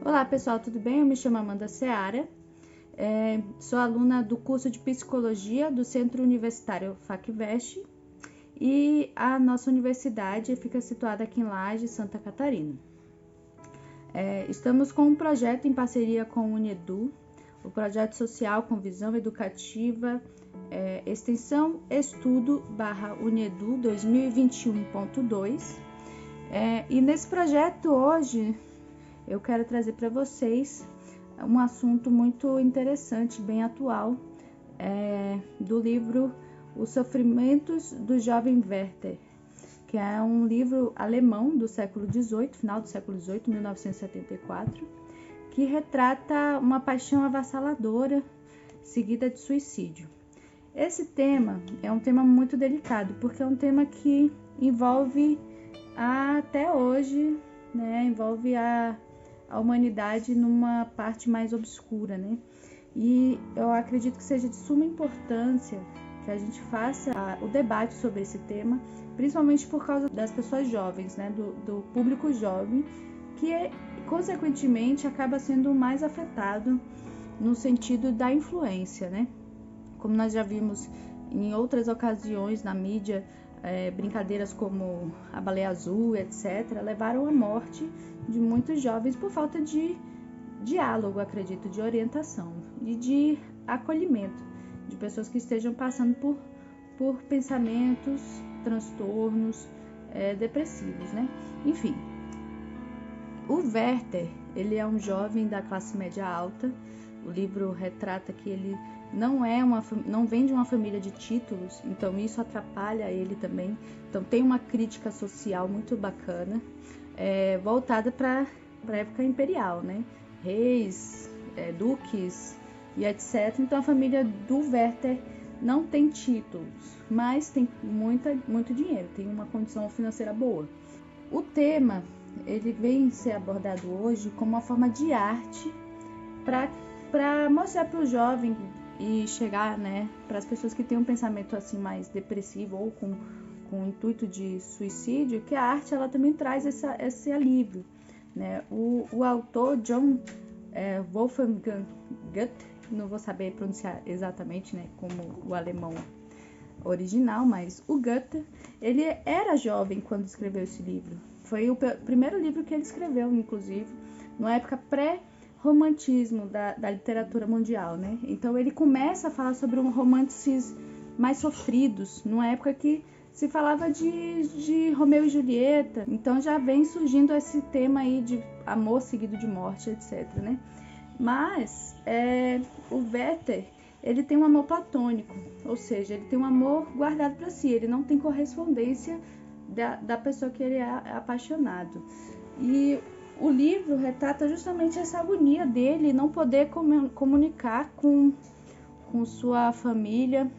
Olá pessoal, tudo bem? Eu me chamo Amanda Seara, sou aluna do curso de Psicologia do Centro Universitário FACVest e a nossa universidade fica situada aqui em Lages, Santa Catarina. Estamos com um projeto em parceria com o UNEDU, o projeto social com visão educativa, extensão estudo/UNEDU 2021.2 e nesse projeto hoje eu quero trazer para vocês um assunto muito interessante, bem atual, do livro Os Sofrimentos do Jovem Werther, que é um livro alemão do século XVIII, final do século XVIII, 1974, que retrata uma paixão avassaladora seguida de suicídio. Esse tema é um tema muito delicado, porque é um tema que envolve até hoje, envolve a humanidade numa parte mais obscura, E eu acredito que seja de suma importância que a gente faça o debate sobre esse tema, principalmente por causa das pessoas jovens, do público jovem, que consequentemente acaba sendo mais afetado no sentido da influência, Como nós já vimos em outras ocasiões na mídia, brincadeiras como a baleia azul, etc., levaram à morte de muitos jovens por falta de diálogo, acredito, de orientação e de acolhimento de pessoas que estejam passando por pensamentos, transtornos depressivos, Enfim, o Werther, ele é um jovem da classe média alta. O livro retrata que ele não vem de uma família de títulos, então isso atrapalha ele também. Então tem uma crítica social muito bacana, voltada para a época imperial, Reis, duques e etc. Então a família do Werther não tem títulos, mas tem muito dinheiro, tem uma condição financeira boa. O tema, ele vem ser abordado hoje como uma forma de arte para mostrar para o jovem e chegar, para as pessoas que têm um pensamento assim mais depressivo ou com o intuito de suicídio, que a arte ela também traz esse alívio, O autor John Wolfgang Goethe, não vou saber pronunciar exatamente, como o alemão original, mas o Goethe, ele era jovem quando escreveu esse livro. Foi o primeiro livro que ele escreveu, inclusive, numa época pré-romantismo da literatura mundial, Então ele começa a falar sobre romances mais sofridos, numa época que se falava de Romeu e Julieta. Então já vem surgindo esse tema aí de amor seguido de morte, etc, Mas o Werther, ele tem um amor platônico, ou seja, ele tem um amor guardado para si, ele não tem correspondência da pessoa que ele é apaixonado. E o livro retrata justamente essa agonia dele não poder comunicar com sua família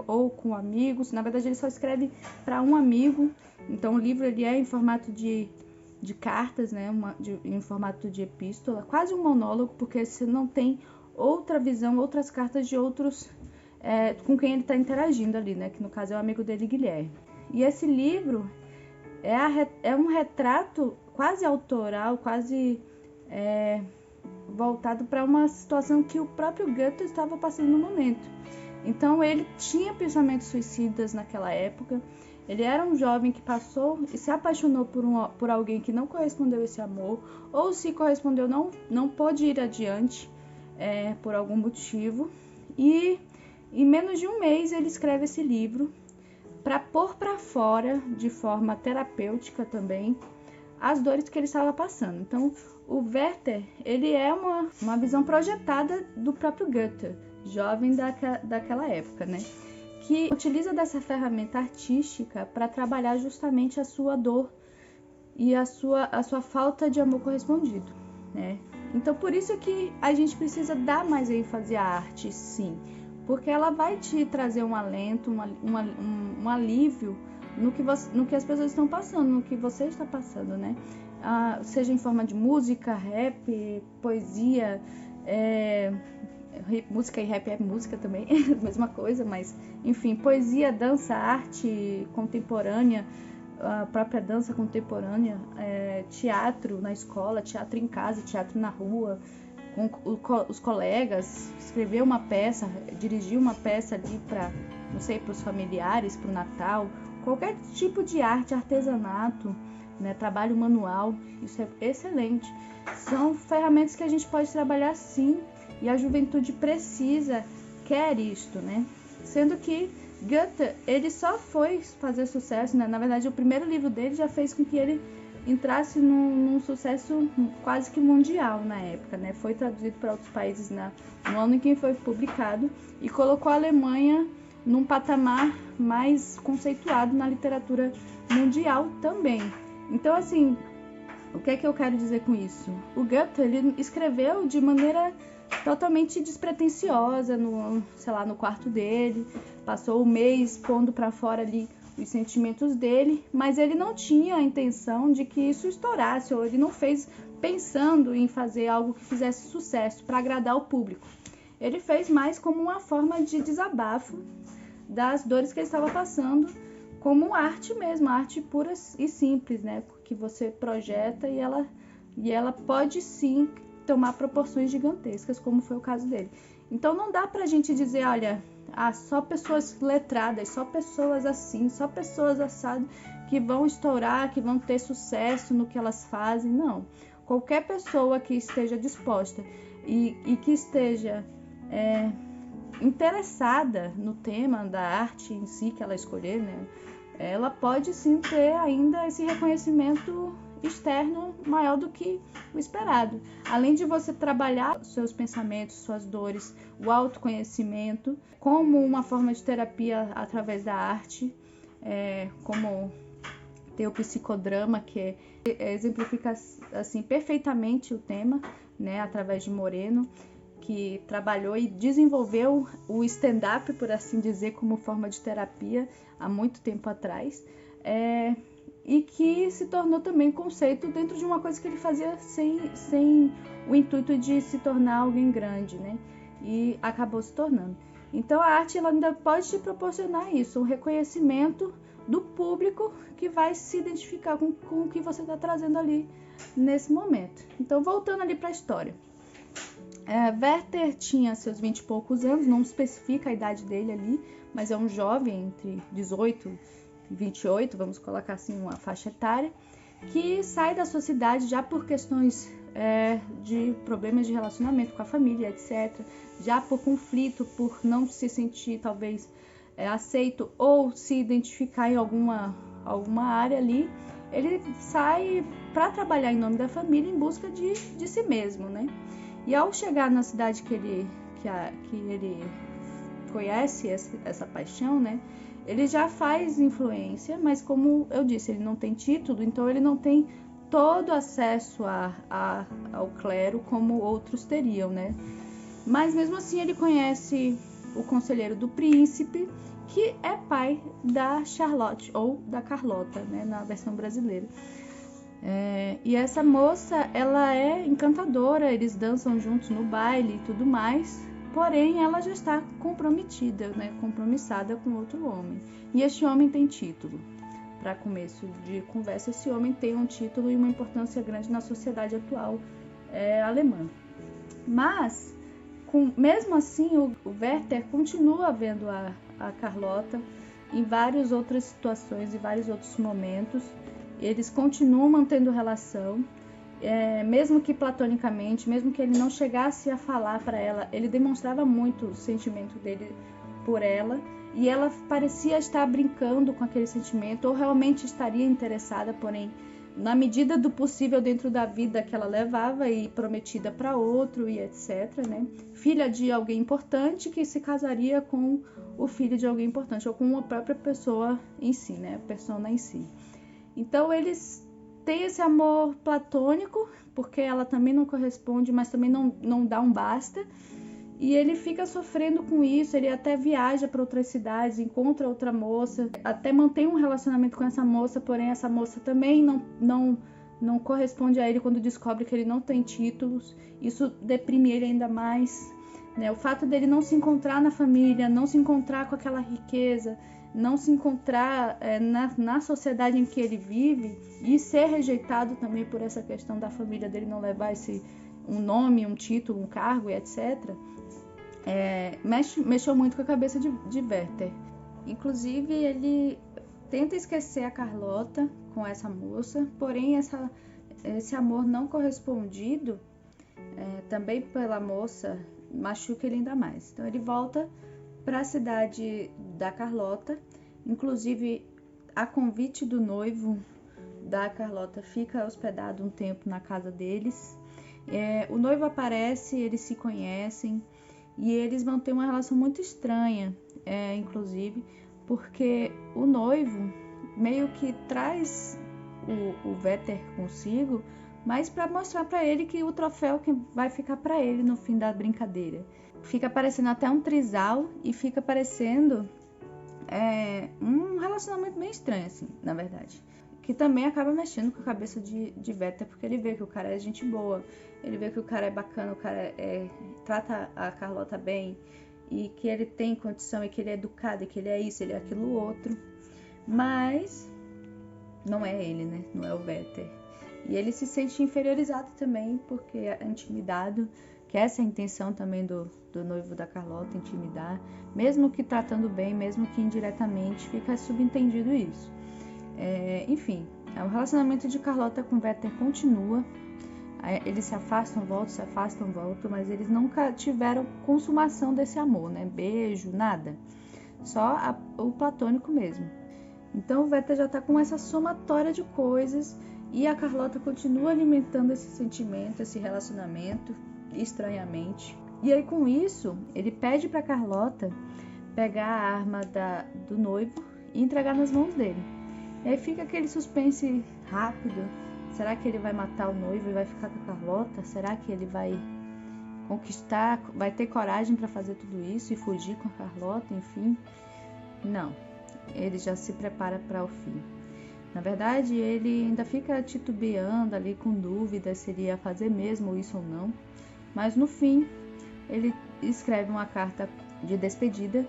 ou com amigos. Na verdade, ele só escreve para um amigo. Então, o livro ele é em formato de cartas, em formato de epístola, quase um monólogo, porque você não tem outra visão, outras cartas de outros com quem ele está interagindo ali, que no caso é o amigo dele, Guilherme. E esse livro é um retrato quase autoral, quase voltado para uma situação que o próprio Goethe estava passando no momento. Então ele tinha pensamentos suicidas naquela época. Ele era um jovem que passou e se apaixonou por alguém que não correspondeu a esse amor, ou se correspondeu, não pôde ir adiante por algum motivo. E em menos de um mês ele escreve esse livro para pôr para fora, de forma terapêutica também, as dores que ele estava passando. Então, o Werther, ele é uma visão projetada do próprio Goethe, jovem daquela época, que utiliza dessa ferramenta artística para trabalhar justamente a sua dor e a sua falta de amor correspondido, Então, por isso que a gente precisa dar mais ênfase à arte, sim, porque ela vai te trazer um alento, um alívio no que as pessoas estão passando, no que você está passando, seja em forma de música, rap, poesia, música e rap é música também, mesma coisa, mas enfim, poesia, dança, arte contemporânea, a própria dança contemporânea, teatro na escola, teatro em casa, teatro na rua, com os colegas, escrever uma peça, dirigir uma peça ali para, não sei, para os familiares, para o Natal, qualquer tipo de arte, artesanato, né, trabalho manual, isso é excelente. São ferramentas que a gente pode trabalhar sim, e a juventude quer isto, né? Sendo que Goethe, ele só foi fazer sucesso, né? Na verdade, o primeiro livro dele já fez com que ele entrasse num sucesso quase que mundial na época, né? Foi traduzido para outros países no ano em que foi publicado e colocou a Alemanha num patamar mais conceituado na literatura mundial também. Então, assim, o que é que eu quero dizer com isso? O Goethe, ele escreveu de maneira totalmente despretensiosa no quarto dele, passou o mês pondo para fora ali os sentimentos dele, mas ele não tinha a intenção de que isso estourasse, ou ele não fez pensando em fazer algo que fizesse sucesso para agradar o público. Ele fez mais como uma forma de desabafo das dores que ele estava passando, como arte mesmo, arte pura e simples, né? Que você projeta e ela pode sim tomar proporções gigantescas, como foi o caso dele. Então não dá pra gente dizer, olha, só pessoas letradas, só pessoas assim, só pessoas assadas que vão estourar, que vão ter sucesso no que elas fazem. Não. Qualquer pessoa que esteja disposta e que esteja interessada no tema da arte em si que ela escolher, né, ela pode sim ter ainda esse reconhecimento externo maior do que o esperado. Além de você trabalhar seus pensamentos, suas dores, o autoconhecimento como uma forma de terapia através da arte, como tem o psicodrama, que exemplifica assim perfeitamente o tema, né, através de Moreno, que trabalhou e desenvolveu o stand-up, por assim dizer, como forma de terapia há muito tempo atrás, e que se tornou também conceito dentro de uma coisa que ele fazia sem o intuito de se tornar alguém grande, né? E acabou se tornando. Então a arte ela ainda pode te proporcionar isso, um reconhecimento do público que vai se identificar com o que você está trazendo ali nesse momento. Então voltando ali para a história. Werther tinha seus 20 e poucos anos, não especifica a idade dele ali, mas é um jovem entre 18 e 28, vamos colocar assim uma faixa etária, que sai da sua cidade já por questões de problemas de relacionamento com a família, etc. Já por conflito, por não se sentir talvez aceito ou se identificar em alguma área ali, ele sai para trabalhar em nome da família em busca de si mesmo, né? E ao chegar na cidade que ele conhece essa paixão, né? Ele já faz influência, mas como eu disse, ele não tem título, então ele não tem todo acesso ao clero como outros teriam, né? Mas mesmo assim ele conhece o conselheiro do príncipe, que é pai da Charlotte, ou da Carlota, né? Na versão brasileira. E essa moça, ela é encantadora, eles dançam juntos no baile e tudo mais, porém ela já está comprometida, né, compromissada com outro homem. E este homem tem título. Para começo de conversa, esse homem tem um título e uma importância grande na sociedade atual alemã. Mas, mesmo assim, o Werther continua vendo a Carlota em várias outras situações e vários outros momentos. Eles continuam mantendo relação, mesmo que platonicamente, mesmo que ele não chegasse a falar para ela, ele demonstrava muito o sentimento dele por ela, e ela parecia estar brincando com aquele sentimento, ou realmente estaria interessada, porém, na medida do possível dentro da vida que ela levava e prometida para outro e etc, né? Filha de alguém importante que se casaria com o filho de alguém importante, ou com uma própria pessoa em si, né? Persona em si. Então eles têm esse amor platônico, porque ela também não corresponde, mas também não dá um basta. E ele fica sofrendo com isso, ele até viaja para outras cidades, encontra outra moça, até mantém um relacionamento com essa moça, porém essa moça também não corresponde a ele quando descobre que ele não tem títulos. Isso deprime ele ainda mais, né? O fato dele não se encontrar na família, não se encontrar com aquela riqueza, não se encontrar na sociedade em que ele vive e ser rejeitado também por essa questão da família dele não levar um nome, um título, um cargo e etc. Mexeu muito com a cabeça de Werther. Inclusive, ele tenta esquecer a Carlota com essa moça, porém esse amor não correspondido também pela moça machuca ele ainda mais. Então ele volta para a cidade da Carlota, inclusive a convite do noivo da Carlota fica hospedado um tempo na casa deles. O noivo aparece, eles se conhecem e eles vão ter uma relação muito estranha, inclusive, porque o noivo meio que traz o Werther consigo, mas para mostrar para ele que o troféu que vai ficar para ele no fim da brincadeira. Fica parecendo até um trisal e fica parecendo um relacionamento bem estranho, assim, na verdade. Que também acaba mexendo com a cabeça de Werther, porque ele vê que o cara é gente boa, ele vê que o cara é bacana, o cara trata a Carlota bem, e que ele tem condição, e que ele é educado, e que ele é isso, ele é aquilo outro. Mas não é ele, né? Não é o Werther. E ele se sente inferiorizado também, porque é intimidado, que essa é a intenção também do noivo da Carlota, intimidar. Mesmo que tratando bem, mesmo que indiretamente, fica subentendido isso. Enfim, o relacionamento de Carlota com Werther continua. Eles se afastam, voltam, mas eles nunca tiveram consumação desse amor, né? Beijo, nada. Só o platônico mesmo. Então o Werther já está com essa somatória de coisas e a Carlota continua alimentando esse sentimento, esse relacionamento, estranhamente. E aí com isso, ele pede para Carlota pegar a arma do noivo e entregar nas mãos dele. E aí fica aquele suspense rápido. Será que ele vai matar o noivo e vai ficar com a Carlota? Será que ele vai conquistar, vai ter coragem para fazer tudo isso e fugir com a Carlota, enfim? Não, ele já se prepara para o fim. Na verdade, ele ainda fica titubeando ali com dúvidas se ele ia fazer mesmo isso ou não. Mas no fim, ele escreve uma carta de despedida,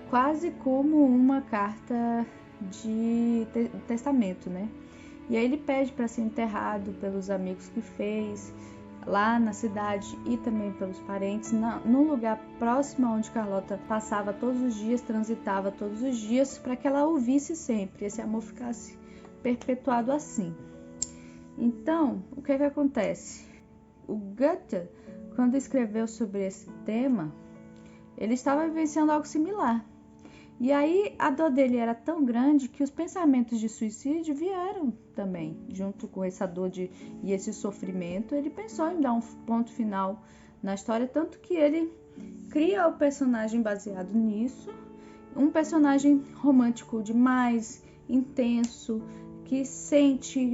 quase como uma carta de testamento, né? E aí ele pede para ser enterrado pelos amigos que fez lá na cidade e também pelos parentes, num lugar próximo onde Carlota passava todos os dias, transitava todos os dias, para que ela ouvisse sempre, esse amor ficasse perpetuado assim. Então, o que acontece? O Goethe, quando escreveu sobre esse tema, ele estava vivenciando algo similar. E aí a dor dele era tão grande que os pensamentos de suicídio vieram também, junto com essa dor e esse sofrimento. Ele pensou em dar um ponto final na história, tanto que ele cria o personagem baseado nisso, um personagem romântico demais, intenso, que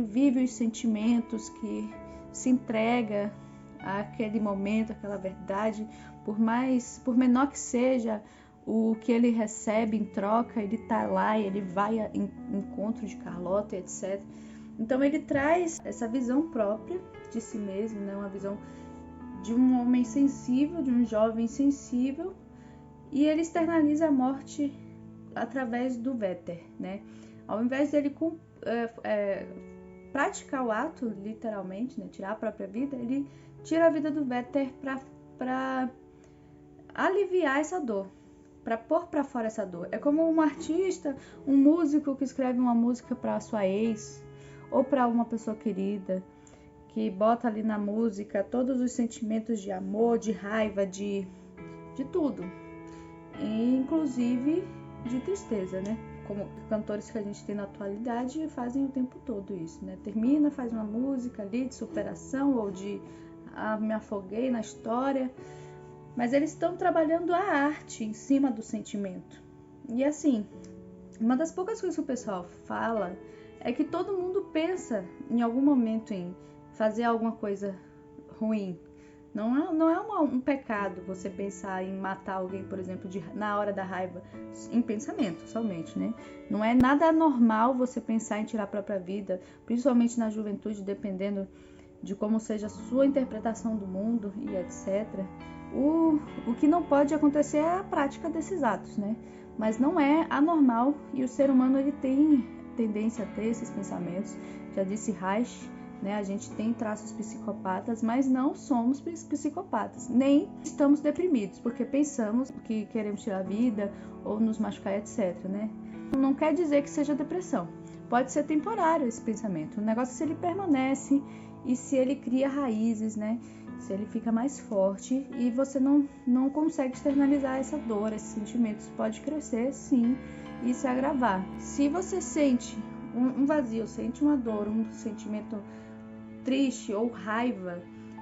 vive os sentimentos, que se entrega àquele momento, àquela verdade, por menor que seja o que ele recebe em troca, ele tá lá e ele vai ao encontro de Carlota, etc. Então ele traz essa visão própria de si mesmo, né? Uma visão de um homem sensível, de um jovem sensível, e ele externaliza a morte através do Werther, né? Ao invés dele praticar o ato, literalmente, né? Tirar a própria vida, ele tira a vida do Werther para aliviar essa dor, para pôr para fora essa dor. É como um artista, um músico que escreve uma música para sua ex ou para uma pessoa querida, que bota ali na música todos os sentimentos de amor, de raiva, de tudo, e inclusive de tristeza, né? Como cantores que a gente tem na atualidade fazem o tempo todo isso, né? Termina, faz uma música ali de superação ou de me afoguei na história. Mas eles estão trabalhando a arte em cima do sentimento. E assim, uma das poucas coisas que o pessoal fala é que todo mundo pensa em algum momento em fazer alguma coisa ruim. Não é um pecado você pensar em matar alguém, por exemplo, na hora da raiva, em pensamento somente, né? Não é nada normal você pensar em tirar a própria vida, principalmente na juventude, dependendo de como seja a sua interpretação do mundo e etc. O que não pode acontecer é a prática desses atos, né? mas não é anormal, e o ser humano ele tem tendência a ter esses pensamentos. Já disse Reich, né? A gente tem traços psicopatas, mas não somos psicopatas, nem estamos deprimidos, porque pensamos que queremos tirar a vida ou nos machucar, etc, né? Não quer dizer que seja depressão. Pode ser temporário esse pensamento. O negócio é se ele permanece e se ele cria raízes, né? Se ele fica mais forte e você não consegue externalizar essa dor, esses sentimentos. Pode crescer, sim, e se agravar. Se você sente um vazio, sente uma dor, um sentimento triste ou raiva,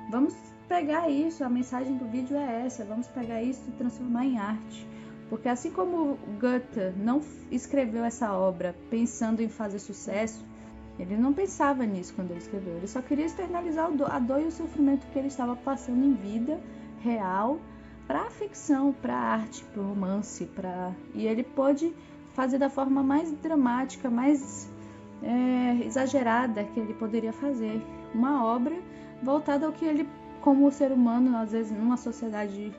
vamos pegar isso, a mensagem do vídeo é essa, vamos pegar isso e transformar em arte. Porque assim como Goethe não escreveu essa obra pensando em fazer sucesso, ele não pensava nisso quando ele escreveu, ele só queria externalizar a dor e o sofrimento que ele estava passando em vida real para a ficção, para a arte, para o romance, e ele pôde fazer da forma mais dramática, mais exagerada que ele poderia fazer, uma obra voltada ao que ele, como ser humano, às vezes numa sociedade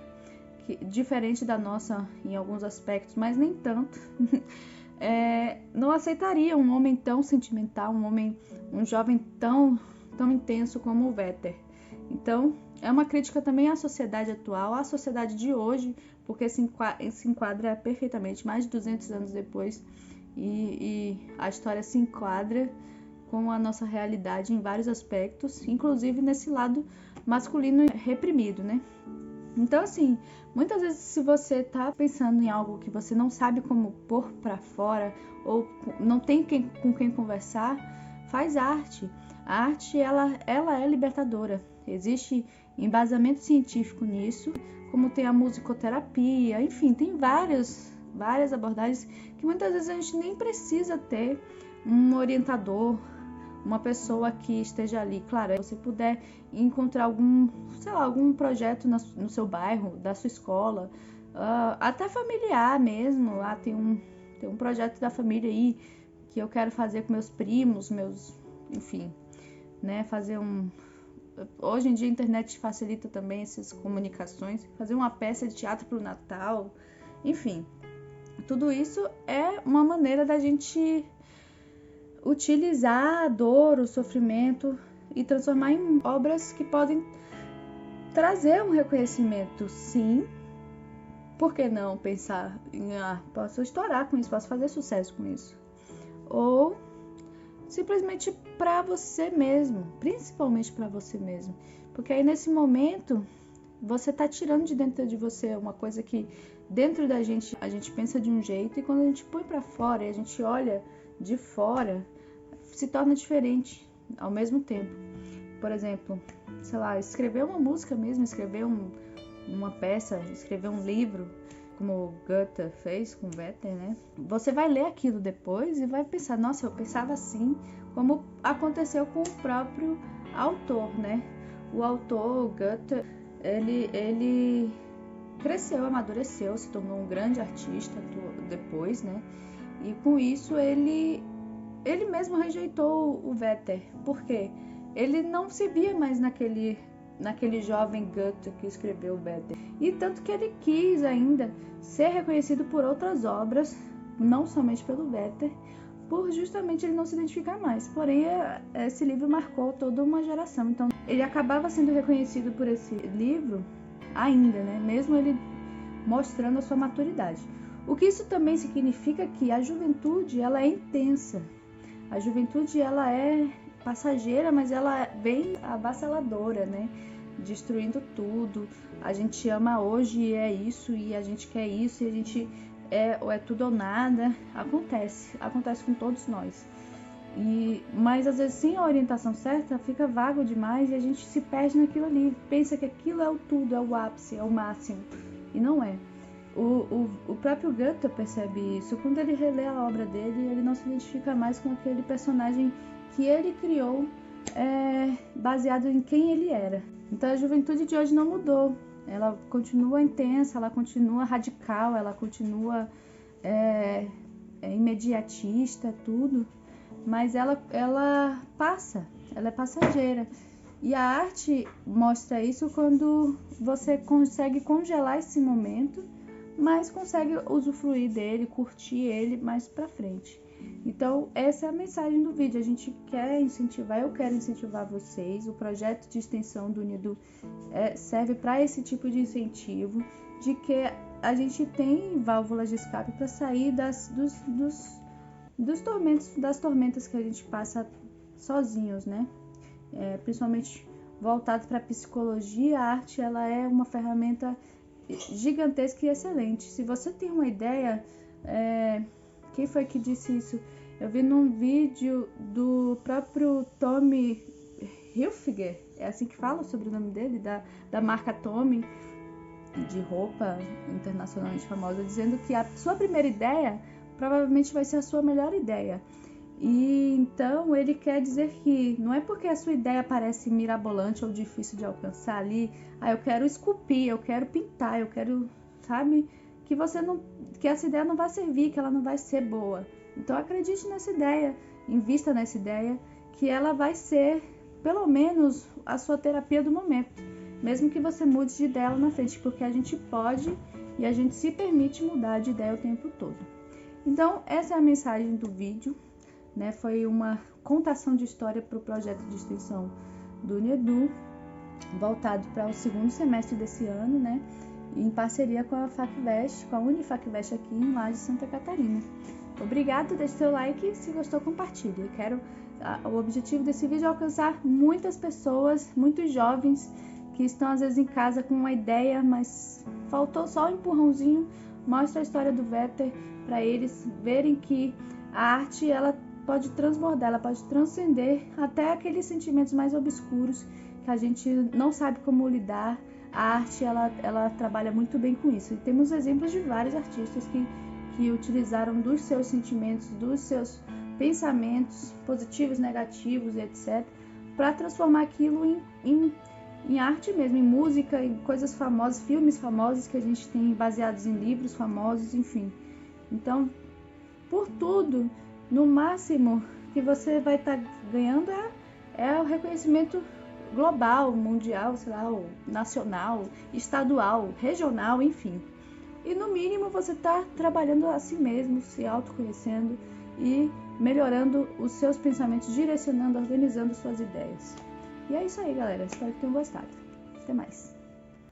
diferente da nossa em alguns aspectos, mas nem tanto, não aceitaria um homem tão sentimental, um jovem tão intenso como o Werther. Então, é uma crítica também à sociedade atual, à sociedade de hoje, porque se enquadra perfeitamente mais de 200 anos depois, e a história se enquadra com a nossa realidade em vários aspectos, inclusive nesse lado masculino reprimido, né? Então, assim, muitas vezes se você tá pensando em algo que você não sabe como pôr para fora ou não tem com quem conversar, faz arte. A arte, ela é libertadora. Existe embasamento científico nisso, como tem a musicoterapia, enfim, tem várias abordagens que muitas vezes a gente nem precisa ter um orientador, uma pessoa que esteja ali. Claro, se você puder encontrar algum projeto no seu bairro, da sua escola, até familiar mesmo. Tem um projeto da família aí que eu quero fazer com meus primos, enfim, né, fazer hoje em dia a internet facilita também essas comunicações, fazer uma peça de teatro para o Natal, enfim, tudo isso é uma maneira da gente utilizar a dor, o sofrimento e transformar em obras que podem trazer um reconhecimento, sim. Por que não pensar em posso estourar com isso, posso fazer sucesso com isso? Ou simplesmente para você mesmo, principalmente para você mesmo. Porque aí nesse momento você está tirando de dentro de você uma coisa que dentro da gente a gente pensa de um jeito, e quando a gente põe para fora e a gente olha de fora, se torna diferente ao mesmo tempo. Por exemplo, sei lá, escrever uma música mesmo, escrever uma peça, escrever um livro, como Goethe fez com Werther, né? Você vai ler aquilo depois e vai pensar, nossa, eu pensava assim, como aconteceu com o próprio autor, né? O autor, Goethe, ele cresceu, amadureceu, se tornou um grande artista depois, né? E com isso ele mesmo rejeitou o Werther. Por quê? Ele não se via mais naquele jovem Goethe que escreveu o Werther. E tanto que ele quis ainda ser reconhecido por outras obras, não somente pelo Werther, por justamente ele não se identificar mais. Porém, esse livro marcou toda uma geração. Então, ele acabava sendo reconhecido por esse livro ainda, né? Mesmo ele mostrando a sua maturidade. O que isso também significa que a juventude, ela é intensa. A juventude, ela é passageira, mas ela vem avassaladora, né? Destruindo tudo. A gente ama hoje e é isso, e a gente quer isso, e a gente ou é tudo ou nada. Acontece com todos nós. Mas às vezes sem a orientação certa, fica vago demais e a gente se perde naquilo ali. Pensa que aquilo é o tudo, é o ápice, é o máximo. E não é. O próprio Goethe percebe isso. Quando ele relê a obra dele, ele não se identifica mais com aquele personagem que ele criou, baseado em quem ele era. Então a juventude de hoje não mudou. Ela continua intensa, ela continua radical, ela continua imediatista, tudo. Mas ela passa, ela é passageira. E a arte mostra isso quando você consegue congelar esse momento mas consegue usufruir dele, curtir ele mais pra frente. Então, essa é a mensagem do vídeo. A gente quer incentivar, eu quero incentivar vocês. O projeto de extensão do UniEdu serve para esse tipo de incentivo, de que a gente tem válvulas de escape para sair dos tormentas que a gente passa sozinhos, né? Principalmente voltado para a psicologia, a arte ela é uma ferramenta gigantesca e excelente. Se você tem uma ideia, quem foi que disse isso? Eu vi num vídeo do próprio Tommy Hilfiger, é assim que fala sobre o nome dele, da marca Tommy, de roupa internacionalmente famosa, dizendo que a sua primeira ideia provavelmente vai ser a sua melhor ideia. E então ele quer dizer que não é porque a sua ideia parece mirabolante ou difícil de alcançar ali, eu quero esculpir, eu quero pintar, eu quero, sabe, que essa ideia não vai servir, que ela não vai ser boa. Então acredite nessa ideia, invista nessa ideia, que ela vai ser pelo menos a sua terapia do momento, mesmo que você mude de ideia lá na frente, porque a gente pode e a gente se permite mudar de ideia o tempo todo. Então essa é a mensagem do vídeo, né? Foi uma contação de história para o projeto de extensão do UniEdu, voltado para o segundo semestre desse ano, né? Em parceria com a FacVest, com a Unifacvest aqui em Lages, Santa Catarina. Obrigada, deixe seu like, se gostou, compartilhe. O objetivo desse vídeo é alcançar muitas pessoas, muitos jovens que estão às vezes em casa com uma ideia, mas faltou só um empurrãozinho. Mostra a história do Werther para eles verem que a arte ela pode transbordar, ela pode transcender até aqueles sentimentos mais obscuros que a gente não sabe como lidar. A arte ela trabalha muito bem com isso. E temos exemplos de vários artistas que utilizaram dos seus sentimentos, dos seus pensamentos positivos, negativos, etc., para transformar aquilo em arte mesmo, em música, em coisas famosas, filmes famosos que a gente tem baseados em livros famosos, enfim. Então, por tudo, no máximo que você vai estar ganhando é o reconhecimento global, mundial, sei lá, nacional, estadual, regional, enfim. E no mínimo você está trabalhando a si mesmo, se autoconhecendo e melhorando os seus pensamentos, direcionando, organizando suas ideias. E é isso aí, galera. Espero que tenham gostado. Até mais.